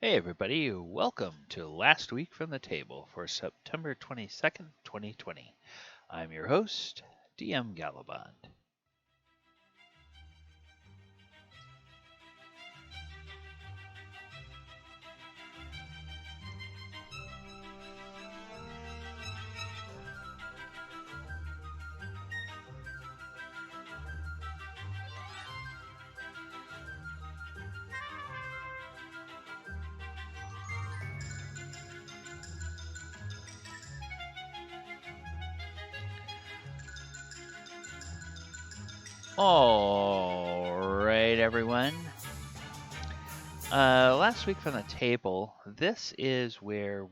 Hey everybody, welcome to Last Week from the Table for September 22nd, 2020. I'm your host, DM Gallibond. Alright everyone. Last Week from the Table, this is uh, where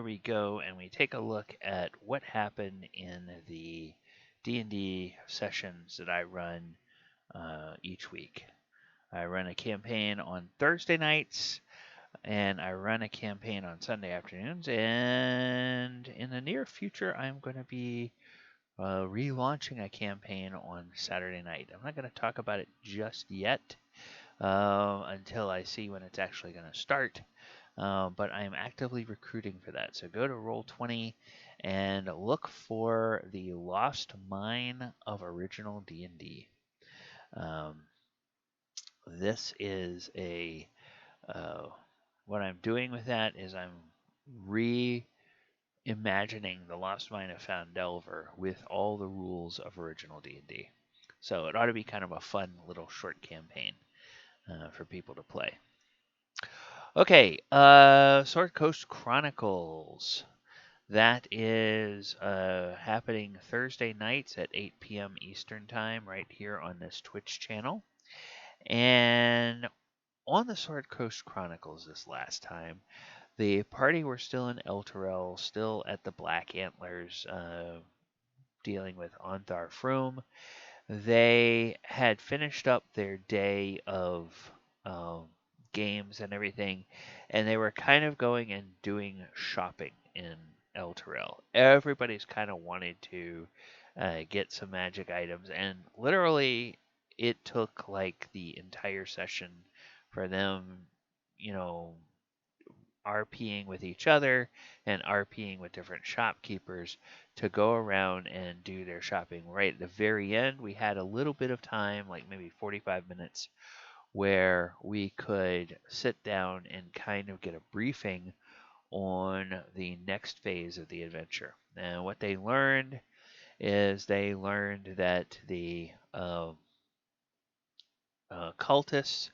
we go and we take a look at what happened in the D&D sessions that I run each week. I run a campaign on Thursday nights, and I run a campaign on Sunday afternoons. And in the near future, I'm going to be relaunching a campaign on Saturday night. I'm not going to talk about it just yet until I see when it's actually going to start. But I am actively recruiting for that. So go to Roll20 and look for the Lost Mine of Original D&D. This is what I'm doing with that is I'm reimagining the Lost Mine of Foundelver with all the rules of original D&D. So it ought to be kind of a fun little short campaign for people to play. Okay, Sword Coast Chronicles. That is happening Thursday nights at 8 p.m. Eastern Time right here on this Twitch channel. And on the Sword Coast Chronicles this last time, the party were still in Elturel, still at the Black Antlers, dealing with Ontharr Froome. They had finished up their day of games and everything, and they were kind of going and doing shopping in Elturel. Everybody's kind of wanted to get some magic items, and literally it took like the entire session for them, you know, RPing with each other and RPing with different shopkeepers to go around and do their shopping. Right at the very end, we had a little bit of time, like maybe 45 minutes, where we could sit down and kind of get a briefing on the next phase of the adventure. And what they learned is they learned that the cultists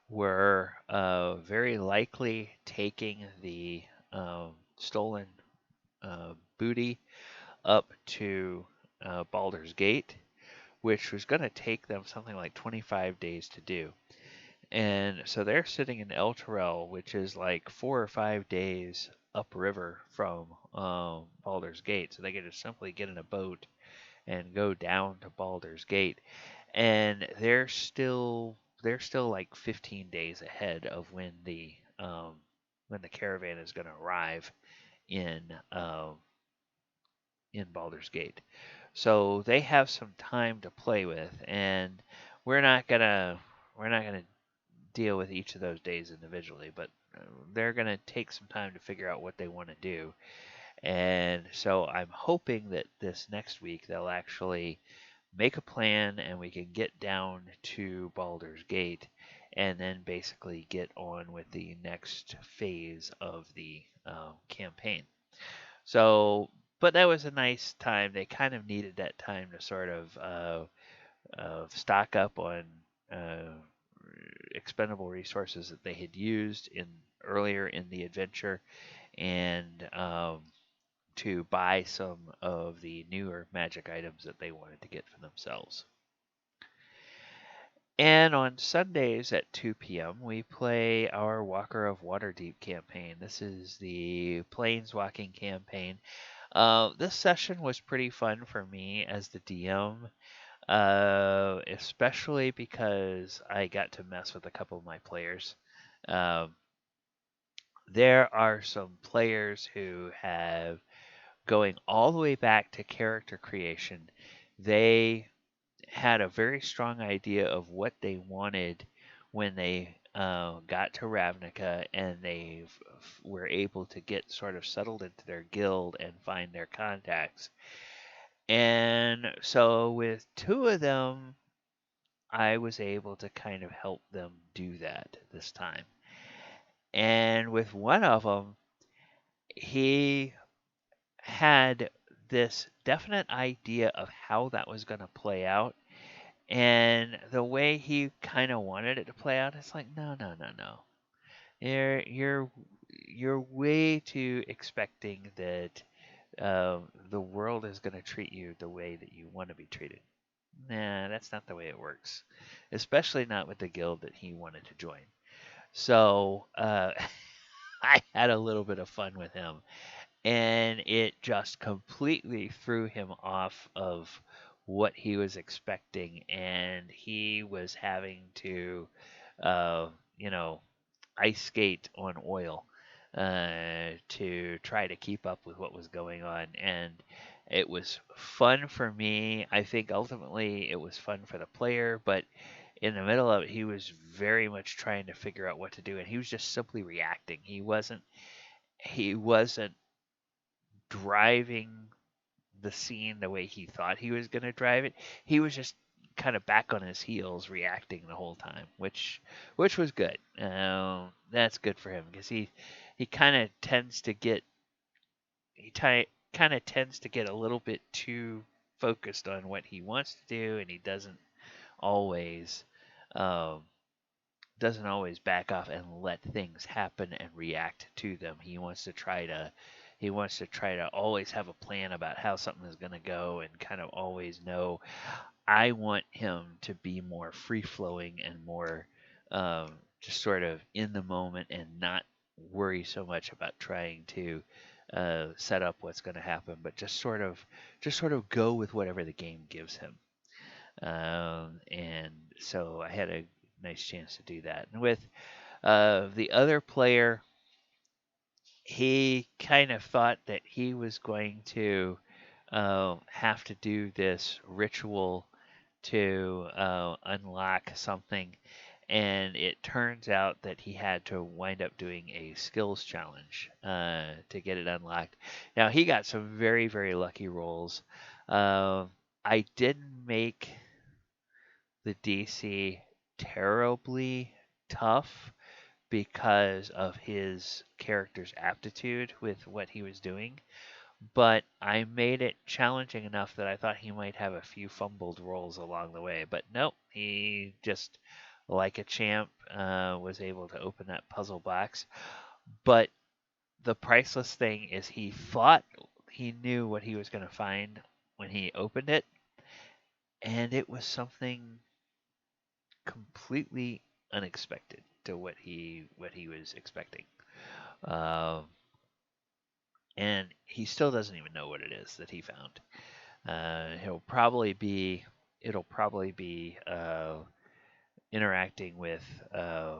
were very likely taking the stolen booty up to Baldur's Gate, which was going to take them something like 25 days to do. And so they're sitting in Elturel, which is like 4 or 5 days upriver from Baldur's Gate. So they could just simply get in a boat and go down to Baldur's Gate. And they're still like 15 days ahead of when the caravan is going to arrive in Baldur's Gate. So they have some time to play with, and we're not gonna deal with each of those days individually, but they're gonna take some time to figure out what they want to do. And so I'm hoping that this next week they'll actually make a plan and we can get down to Baldur's Gate and then basically get on with the next phase of the campaign. So, but that was a nice time. They kind of needed that time to sort of stock up on uh, expendable resources that they had used in earlier in the adventure, and to buy some of the newer magic items that they wanted to get for themselves. And on Sundays at 2 p.m., we play our Walker of Waterdeep campaign. This is the Planeswalking campaign. This session was pretty fun for me as the DM, especially because I got to mess with a couple of my players. Um, there are some players who have, going all the way back to character creation, they had a very strong idea of what they wanted when they got to Ravnica, and they were able to get sort of settled into their guild and find their contacts. And so with two of them, I was able to kind of help them do that this time. And with one of them, he had this definite idea of how that was going to play out. And the way he kind of wanted it to play out, it's like, no, no, no, no. You're way too expecting that the world is going to treat you the way that you want to be treated. Nah, that's not the way it works. Especially not with the guild that he wanted to join. So I had a little bit of fun with him, and it just completely threw him off of what he was expecting, and he was having to, uh, you know, ice skate on oil to try to keep up with what was going on. And it was fun for me. I think ultimately it was fun for the player, but in the middle of it, he was very much trying to figure out what to do, and he was just simply reacting. He wasn't driving the scene the way he thought he was going to drive it. He was just kind of back on his heels, reacting the whole time, which was good. That's good for him because he kind of tends to get kind of tends to get a little bit too focused on what he wants to do, and he always um, doesn't always back off and let things happen and react to them. He wants to try to always have a plan about how something is going to go and kind of always know. I want him to be more free flowing and more just sort of in the moment and not worry so much about trying to set up what's going to happen, but just sort of go with whatever the game gives him. And so I had a nice chance to do that. And with the other player, he kind of thought that he was going to have to do this ritual to unlock something, and it turns out that he had to wind up doing a skills challenge to get it unlocked. Now, he got some very, very lucky rolls. I didn't make the DC terribly tough because of his character's aptitude with what he was doing, but I made it challenging enough that I thought he might have a few fumbled rolls along the way. But nope, he just, like a champ, was able to open that puzzle box. But the priceless thing is he thought he knew what he was going to find when he opened it, and it was something completely unexpected to what he was expecting. Um, and he still doesn't even know what it is that he found. He'll probably be it'll probably be interacting with uh,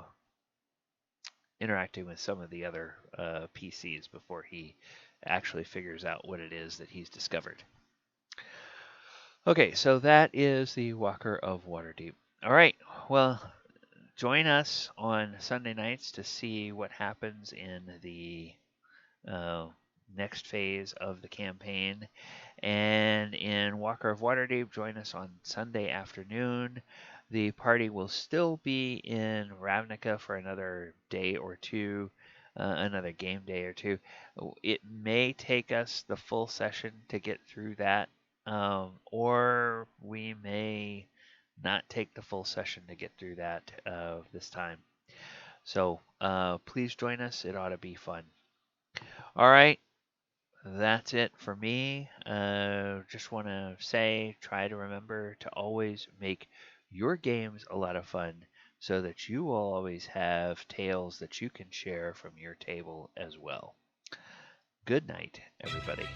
interacting with some of the other PCs before he actually figures out what it is that he's discovered. Okay, so that is the Walker of Waterdeep. All right, well, join us on Sunday nights to see what happens in the uh, next phase of the campaign. And in Walker of Waterdeep, join us on Sunday afternoon. The party will still be in Ravnica for another day or two, another game day or two. It may take us the full session to get through that, or we may not take the full session to get through that this time. So please join us. It ought to be fun. All right. That's it for me. Just want to say, try to remember to always make your games a lot of fun so that you will always have tales that you can share from your table as well. Good night, everybody.